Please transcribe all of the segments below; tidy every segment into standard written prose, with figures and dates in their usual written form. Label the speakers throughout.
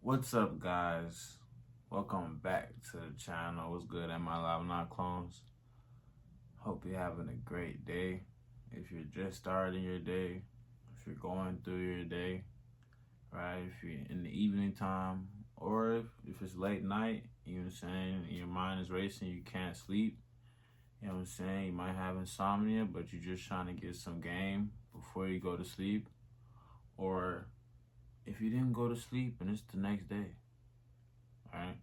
Speaker 1: What's up, guys? Welcome back to the channel. What's good, Amilivenow.Clones? Hope you're having a great day. If you're just starting your day, if you're going through your day, right? If you're in the evening time, or if it's late night, you know what I'm saying, your mind is racing, you can't sleep, you know what I'm saying? You might have insomnia, but you're just trying to get some game before you go to sleep. Or if you didn't go to sleep and it's the next day, right?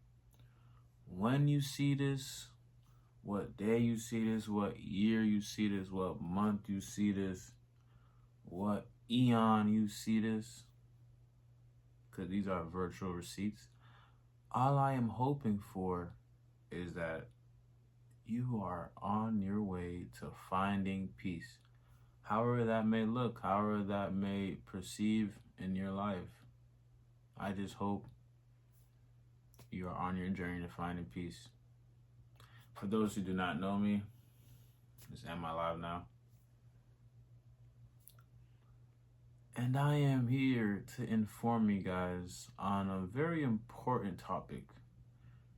Speaker 1: When you see this, what day you see this, what year you see this, what month you see this, what eon you see this, because these are virtual receipts, all I am hoping for is that you are on your way to finding peace. However that may look, however that may perceive in your life, I just hope you are on your journey to finding peace. For those who do not know me, this is Amilivenow. And I am here to inform you guys on a very important topic,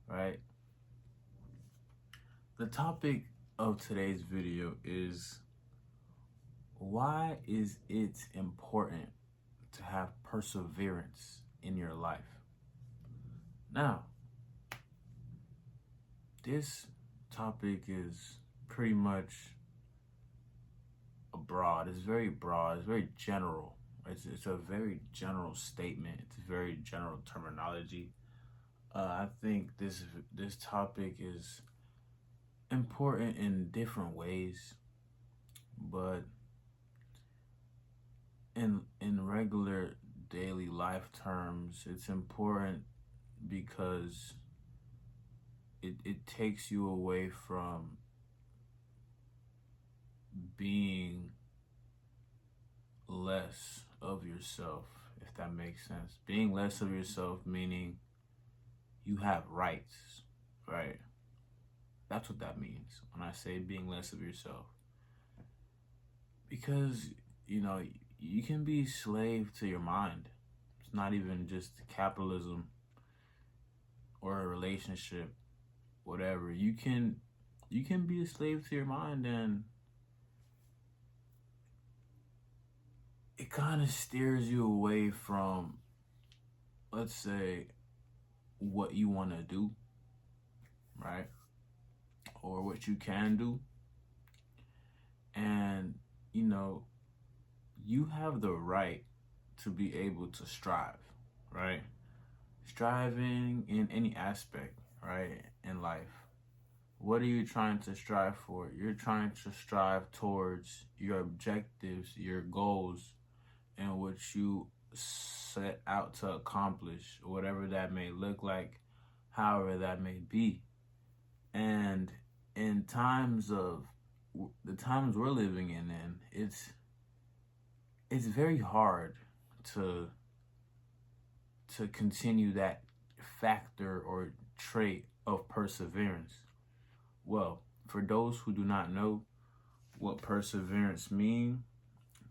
Speaker 1: right? The topic of today's video is, why is it important to have perseverance in your life? Now, this topic is pretty much broad. It's very broad. It's very general. It's a very general statement. It's very general terminology. I think this topic is important in different ways, but in regular daily life terms, it's important because it takes you away from being less of yourself, if that makes sense. Being less of yourself meaning you have rights, right? That's what that means when I say being less of yourself. Because, you can be slave to your mind. It's not even just capitalism or a relationship, whatever. You can be a slave to your mind, and it kind of steers you away from, let's say, what you want to do, right? Or what you can do. And, you have the right to be able to strive, right? Striving in any aspect, right, in life. What are you trying to strive for? You're trying to strive towards your objectives, your goals, and what you set out to accomplish, whatever that may look like, however that may be. And in the times we're living in, it's very hard to continue that factor or trait of perseverance. Well, for those who do not know what perseverance means,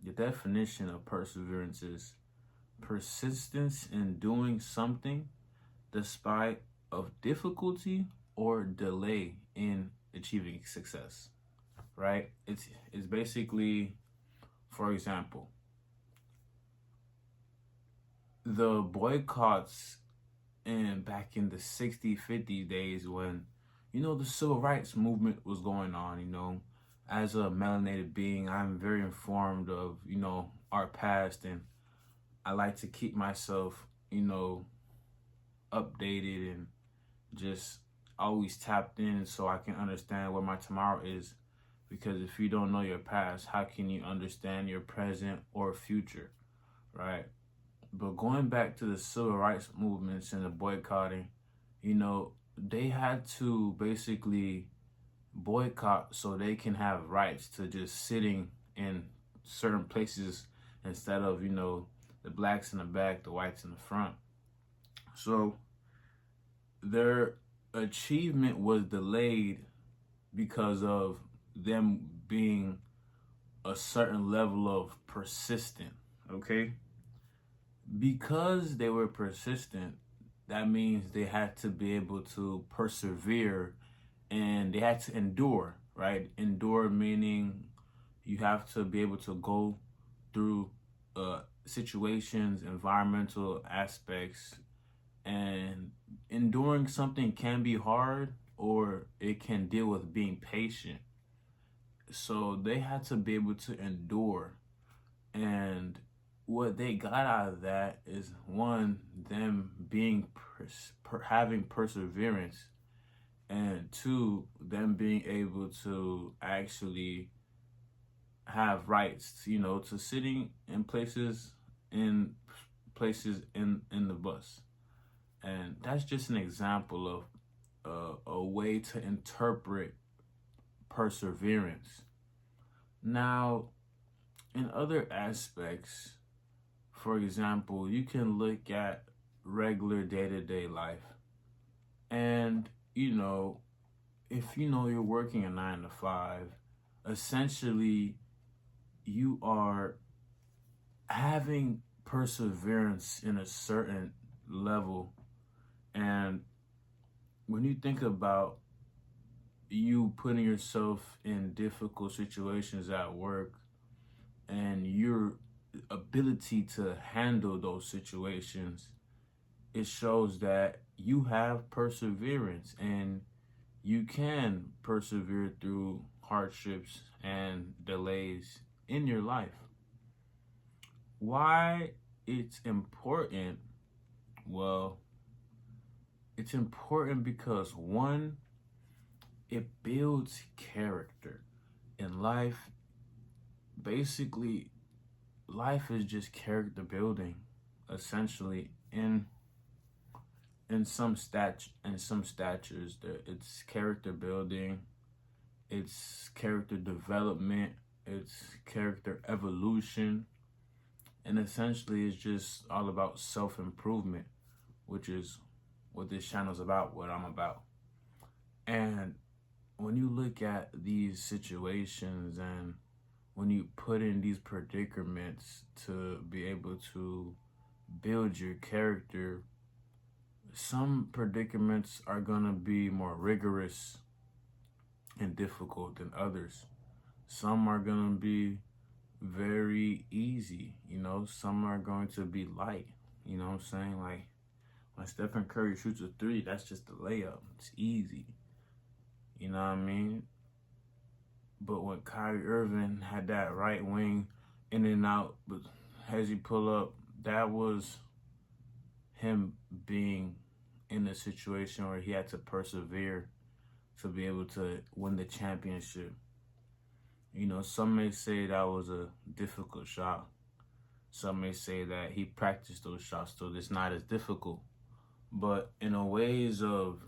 Speaker 1: the definition of perseverance is persistence in doing something despite of difficulty or delay in achieving success, right? It's basically, for example, the boycotts back in the 60s, 50s days when, the civil rights movement was going on. As a melanated being, I'm very informed of, our past, and I like to keep myself, updated and just always tapped in so I can understand what my tomorrow is. Because if you don't know your past, how can you understand your present or future, right? But going back to the civil rights movements and the boycotting, they had to basically boycott so they can have rights to just sitting in certain places instead of, the blacks in the back, the whites in the front. So their achievement was delayed because of them being a certain level of persistent, okay? Because they were persistent, that means they had to be able to persevere and they had to endure, right? Endure meaning you have to be able to go through situations, environmental aspects, and enduring something can be hard or it can deal with being patient. So they had to be able to endure. And what they got out of that is one, them being having perseverance, and two, them being able to actually have rights, to sitting in places in the bus. And that's just an example of a way to interpret perseverance. Now, in other aspects, for example, you can look at regular day-to-day life. And, if you're working a 9 to 5, essentially you are having perseverance in a certain level. And when you think about you putting yourself in difficult situations at work and your ability to handle those situations, it shows that you have perseverance and you can persevere through hardships and delays in your life. Why it's important? Well, it's important because one, it builds character. In life, basically, life is just character building, essentially. In some statures, it's character building, it's character development, it's character evolution, and essentially it's just all about self-improvement, which is what this channel is about, what I'm about. And when you look at these situations and when you put in these predicaments to be able to build your character, some predicaments are going to be more rigorous and difficult than others. Some are going to be very easy, some are going to be light, you know what I'm saying? Like when Stephen Curry shoots a 3, that's just a layup. It's easy. You know what I mean? But when Kyrie Irving had that right wing in and out, but as he pull up, that was him being in a situation where he had to persevere to be able to win the championship. Some may say that was a difficult shot. Some may say that he practiced those shots so it's not as difficult. But in a ways of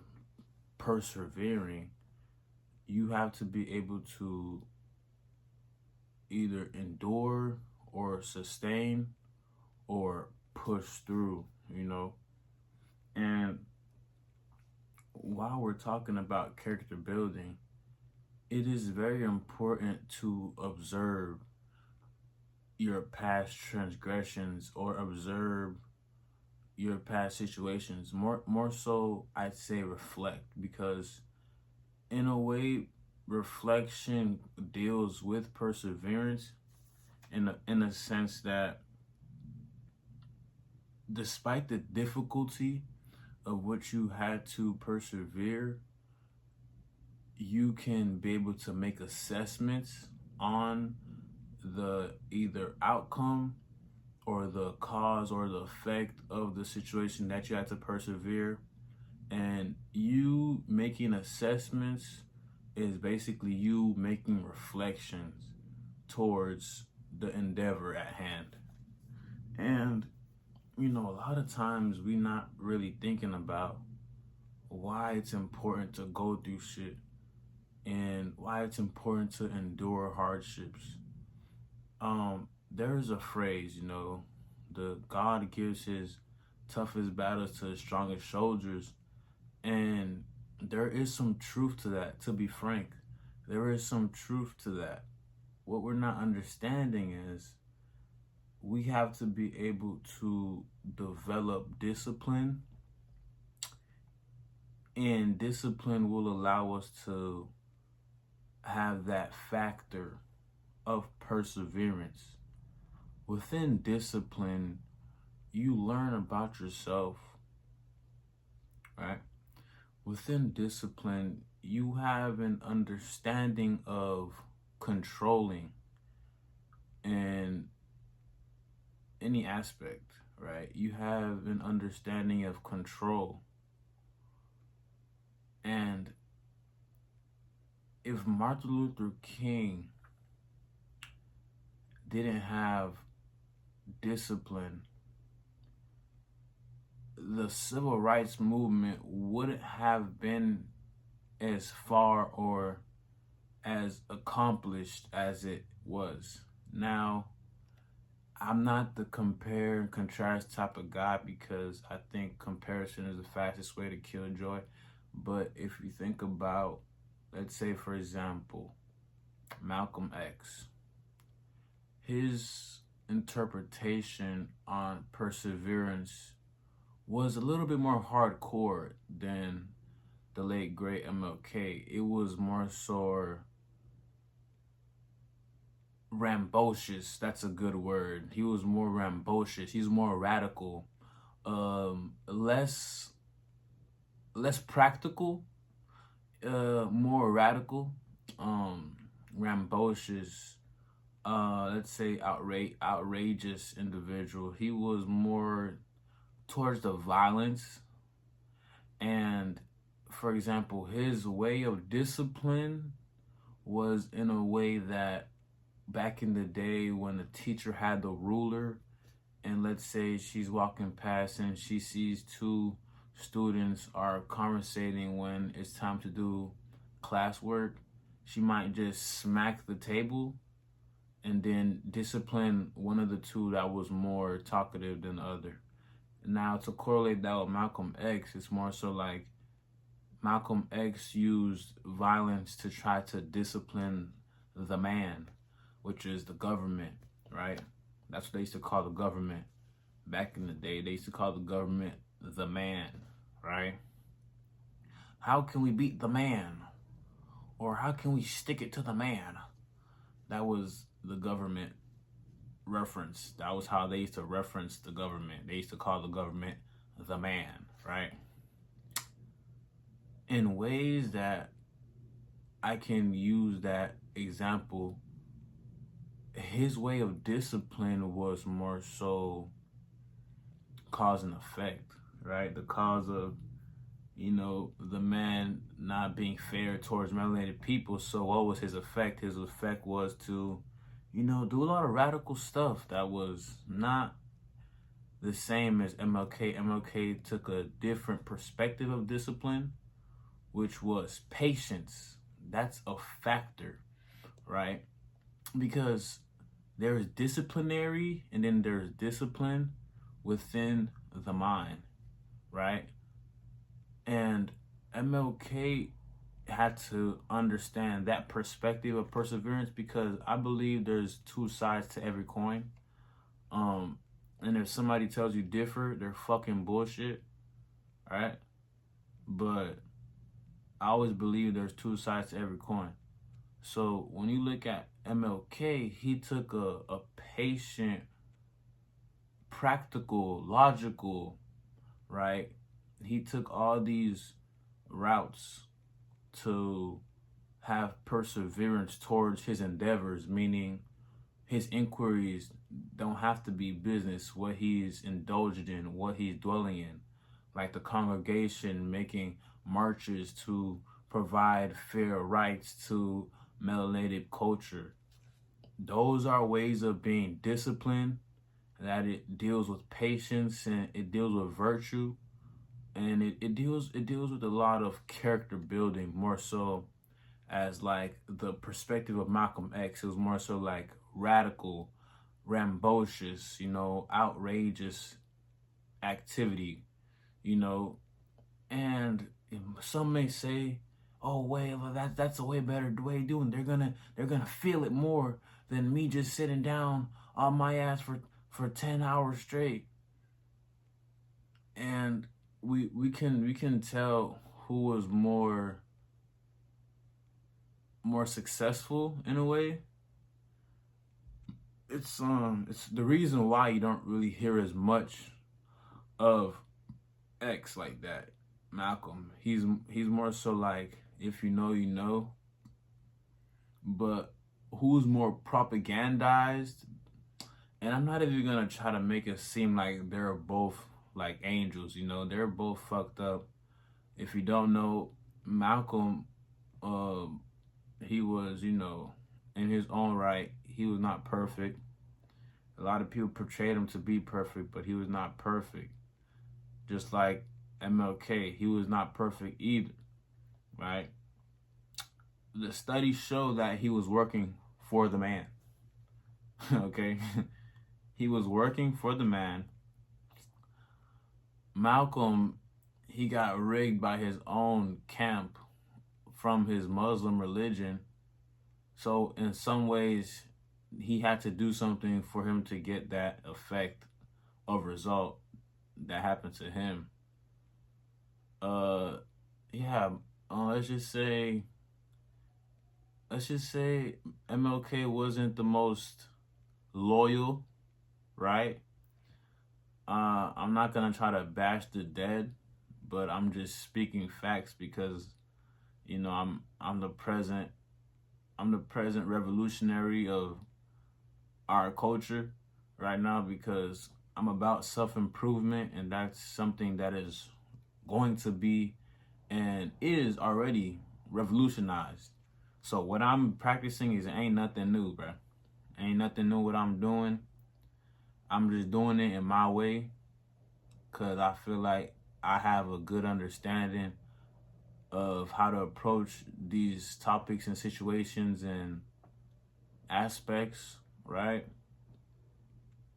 Speaker 1: persevering, you have to be able to either endure or sustain or push through, And while we're talking about character building, it is very important to observe your past transgressions or observe your past situations. More so, I'd say reflect, because in a way, reflection deals with perseverance in a sense that despite the difficulty of what you had to persevere, you can be able to make assessments on the either outcome or the cause or the effect of the situation that you had to persevere. And you making assessments is basically you making reflections towards the endeavor at hand. And, a lot of times we're not really thinking about why it's important to go through shit and why it's important to endure hardships. There's a phrase, the God gives his toughest battles to the strongest soldiers. And there is some truth to that, to be frank. There is some truth to that. What we're not understanding is we have to be able to develop discipline And discipline will allow us to have that factor of perseverance. Within discipline, you learn about yourself, right? Within discipline, you have an understanding of controlling in any aspect, right? You have an understanding of control. And if Martin Luther King didn't have discipline, the civil rights movement wouldn't have been as far or as accomplished as it was. Now, I'm not the compare and contrast type of guy because I think comparison is the fastest way to kill joy. But if you think about, let's say, for example, Malcolm X, his interpretation on perseverance was a little bit more hardcore than the late great MLK. It was more so rambunctious. That's a good word. He was more rambunctious. He's more radical. Less practical. More radical. Rambunctious. Let's say outrageous individual. He was more towards the violence. And for example, his way of discipline was in a way that back in the day when the teacher had the ruler, and let's say she's walking past and she sees two students are conversating when it's time to do classwork, she might just smack the table and then discipline one of the two that was more talkative than the other. Now, to correlate that with Malcolm X, it's more so like Malcolm X used violence to try to discipline the man, which is the government, right? That's what they used to call the government. Back in the day, they used to call the government the man, right? How can we beat the man? Or how can we stick it to the man? That was the government reference. That was how they used to reference the government. They used to call the government the man, right? In ways that I can use that example, his way of discipline was more so cause and effect, right? The cause of, the man not being fair towards melanated people. So what was his effect? His effect was to, do a lot of radical stuff that was not the same as MLK. MLK took a different perspective of discipline, which was patience. That's a factor, right? Because there is disciplinary and then there's discipline within the mind, right? And MLK had to understand that perspective of perseverance because I believe there's two sides to every coin. And if somebody tells you differ, they're fucking bullshit, right? But I always believe there's two sides to every coin. So when you look at MLK, he took a patient, practical, logical, right? He took all these routes to have perseverance towards his endeavors, meaning his inquiries don't have to be business, what he's indulged in, what he's dwelling in. Like the congregation making marches to provide fair rights to melanated culture. Those are ways of being disciplined, that it deals with patience and it deals with virtue, and it deals with a lot of character building, more so as like the perspective of Malcolm X. It was more so like radical, rambunctious, outrageous activity, and some may say, oh wait, well, that's a way better way of doing. They're gonna feel it more than me just sitting down on my ass for 10 hours straight. And we can tell who was more successful in a way. It's the reason why you don't really hear as much of X like that. Malcolm. He's more so like, if you know, you know. But who's more propagandized? And I'm not even gonna try to make it seem like they're both like angels, you know, they're both fucked up. If you don't know, Malcolm, he was, you know, in his own right, he was not perfect. A lot of people portrayed him to be perfect, but he was not perfect. Just like MLK, he was not perfect either, right? The studies show that he was working for the man, okay? He was working for the man. Malcolm, he got rigged by his own camp from his Muslim religion. So in some ways, he had to do something for him to get that effect of result that happened to him. Yeah, let's just say MLK wasn't the most loyal, right? I'm not gonna try to bash the dead, but I'm just speaking facts because, you know, I'm the present revolutionary of our culture right now, because I'm about self-improvement, and that's something that is going to be and is already revolutionized. So what I'm practicing ain't nothing new, bro. Ain't nothing new what I'm doing. I'm just doing it in my way because I feel like I have a good understanding of how to approach these topics and situations and aspects, right?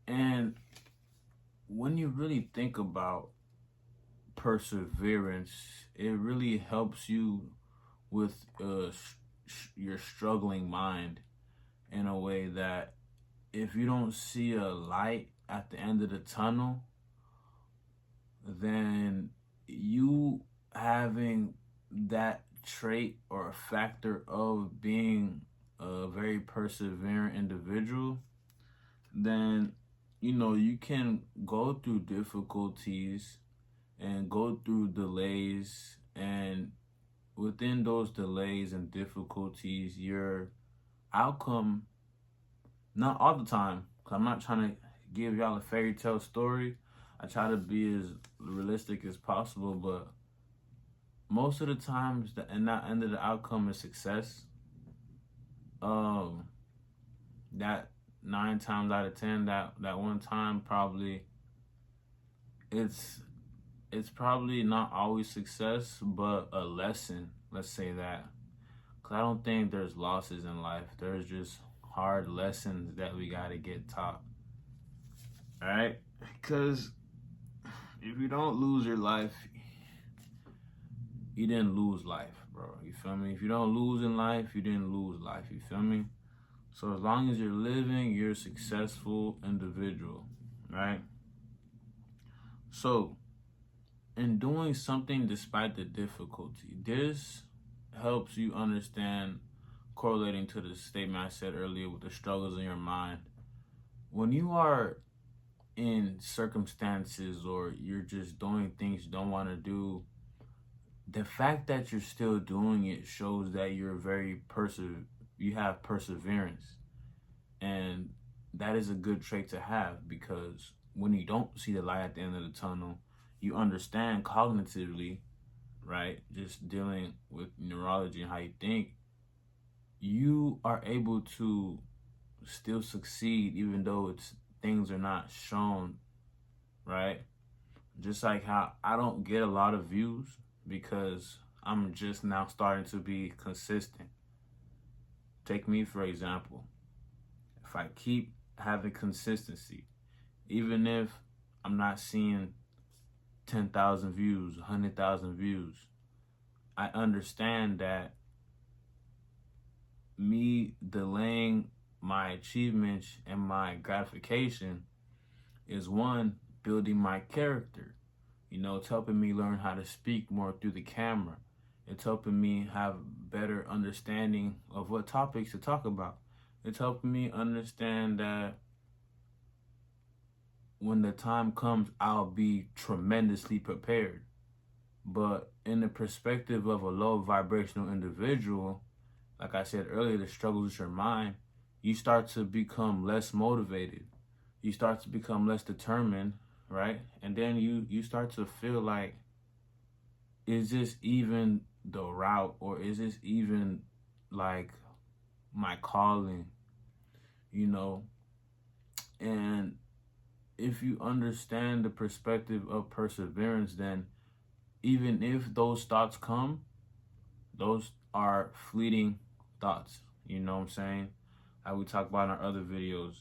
Speaker 1: And when you really think about perseverance, it really helps you with your struggling mind in a way that if you don't see a light at the end of the tunnel, then you having that trait or a factor of being a very perseverant individual, then, you know, you can go through difficulties and go through delays, and within those delays and difficulties, your outcome, not all the time, because I'm not trying to give y'all a fairy tale story. I try to be as realistic as possible, but most of the times, the end of the outcome is success. That 9 times out of 10, that one time, probably it's probably not always success, but a lesson. Let's say that, because I don't think there's losses in life. There's just hard lessons that we gotta get taught. All right, because if you don't lose your life, you didn't lose life, bro. You feel me? If you don't lose in life, you didn't lose life. You feel me? So as long as you're living, you're a successful individual, right? So in doing something despite the difficulty, this helps you understand, correlating to the statement I said earlier with the struggles in your mind. When you are in circumstances or you're just doing things you don't want to do, the fact that you're still doing it shows that you're you have perseverance. And that is a good trait to have, because when you don't see the light at the end of the tunnel, you understand cognitively, right? Just dealing with neurology and how you think, you are able to still succeed even though things are not shown, right? Just like how I don't get a lot of views because I'm just now starting to be consistent. Take me for example. If I keep having consistency, even if I'm not seeing 10,000 views, 100,000 views, I understand that me delaying my achievements and my gratification is, one, building my character. You know, it's helping me learn how to speak more through the camera. It's helping me have better understanding of what topics to talk about. It's helping me understand that when the time comes, I'll be tremendously prepared. But in the perspective of a low vibrational individual, like I said earlier, the struggles with your mind, you start to become less motivated. You start to become less determined, right? And then you start to feel like, is this even the route, or is this even like my calling, you know? And if you understand the perspective of perseverance, then even if those thoughts come, those are fleeting thoughts. You know what I'm saying? Like we talked about in our other videos,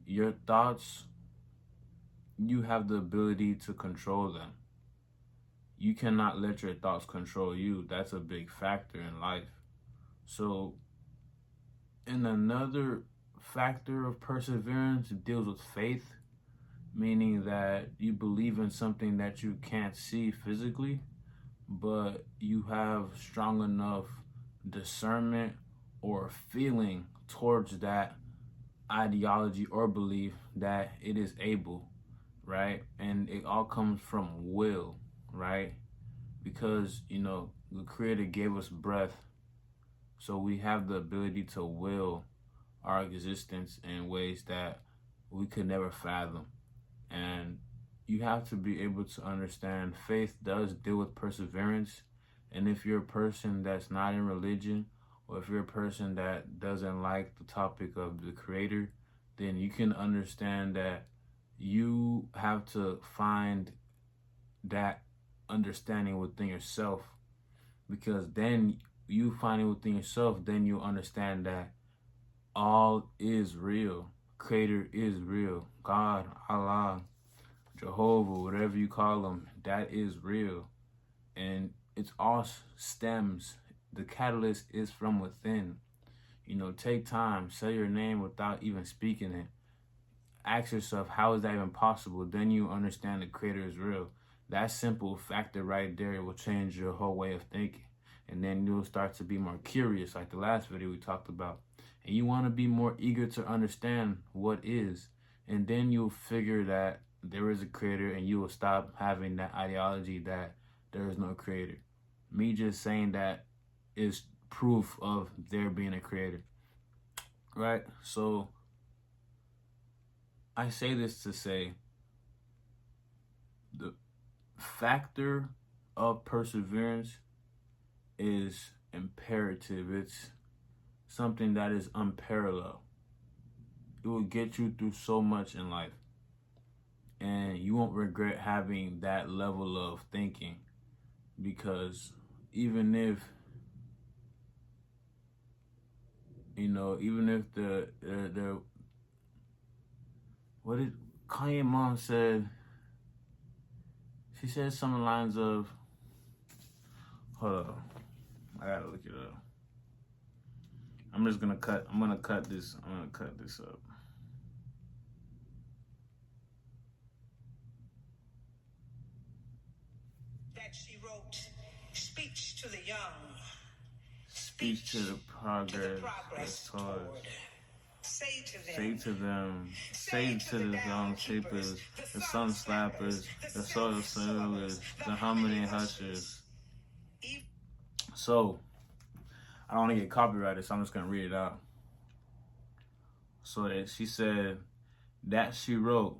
Speaker 1: your thoughts, you have the ability to control them. You cannot let your thoughts control you. That's a big factor in life. So, and another factor of perseverance deals with faith, meaning that you believe in something that you can't see physically, but you have strong enough discernment or feeling towards that ideology or belief that it is able, right? And it all comes from will, right? Because, you know, the Creator gave us breath, so we have the ability to will our existence in ways that we could never fathom. And you have to be able to understand faith does deal with perseverance. And if you're a person that's not in religion, or if you're a person that doesn't like the topic of the Creator, then you can understand that you have to find that understanding within yourself, because then you find it within yourself, then you understand that all is real. Creator is real. God, Allah, Jehovah, whatever you call them, that is real. And it's all stems. The catalyst is from within. You know, take time, say your name without even speaking it. Ask yourself, how is that even possible? Then you understand the Creator is real. That simple factor right there will change your whole way of thinking. And then you'll start to be more curious, like the last video we talked about. And you want to be more eager to understand what is. And then you'll figure that there is a Creator, and you will stop having that ideology that there is no Creator. Me just saying that is proof of there being a Creator, right? So I say this to say the factor of perseverance is imperative. It's something that is unparalleled. It will get you through so much in life, and you won't regret having that level of thinking, because even if, you know, even if the what did Kanye mom said? She said some lines of, hold up, I gotta look it up. I'm gonna cut this up.
Speaker 2: That she wrote, speech to the young.
Speaker 1: Speech to the progress toward.
Speaker 2: Say to
Speaker 1: them, say to the young sleepers, the sun slappers, the soil soilers, the harmony hushers. So, I don't want to get copyrighted, so I'm just going to read it out. So that she said, that she wrote,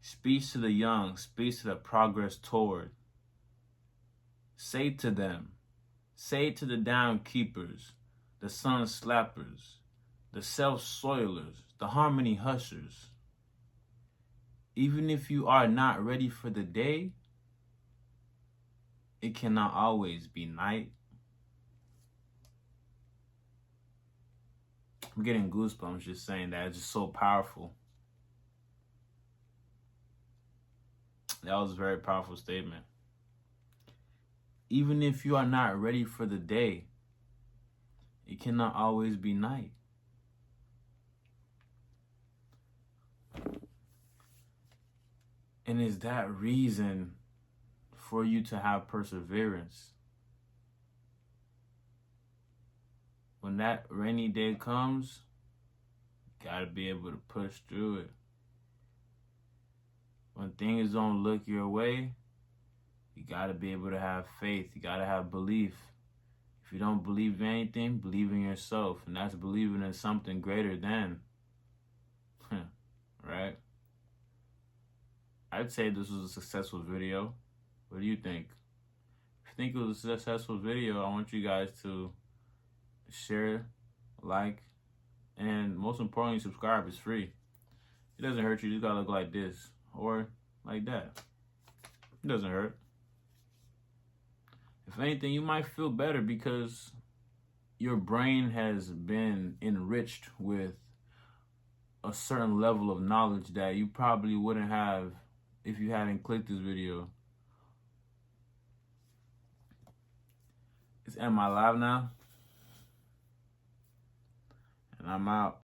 Speaker 1: speech to the young, speech to the progress toward. Say to them, say to the down keepers, the sun slappers, the self-soilers, the harmony hushers. Even if you are not ready for the day, it cannot always be night. I'm getting goosebumps just saying that. It's just so powerful. That was a very powerful statement. Even if you are not ready for the day, it cannot always be night. And it's that reason for you to have perseverance. When that rainy day comes, you gotta be able to push through it. When things don't look your way, you gotta be able to have faith. You gotta have belief. If you don't believe in anything, believe in yourself. And that's believing in something greater than. Right? I'd say this was a successful video. What do you think? If you think it was a successful video, I want you guys to share, like, and most importantly, subscribe. It's free. It doesn't hurt you. You just gotta look like this or like that. It doesn't hurt. If anything, you might feel better because your brain has been enriched with a certain level of knowledge that you probably wouldn't have if you hadn't clicked this video. Am I live now? And I'm out.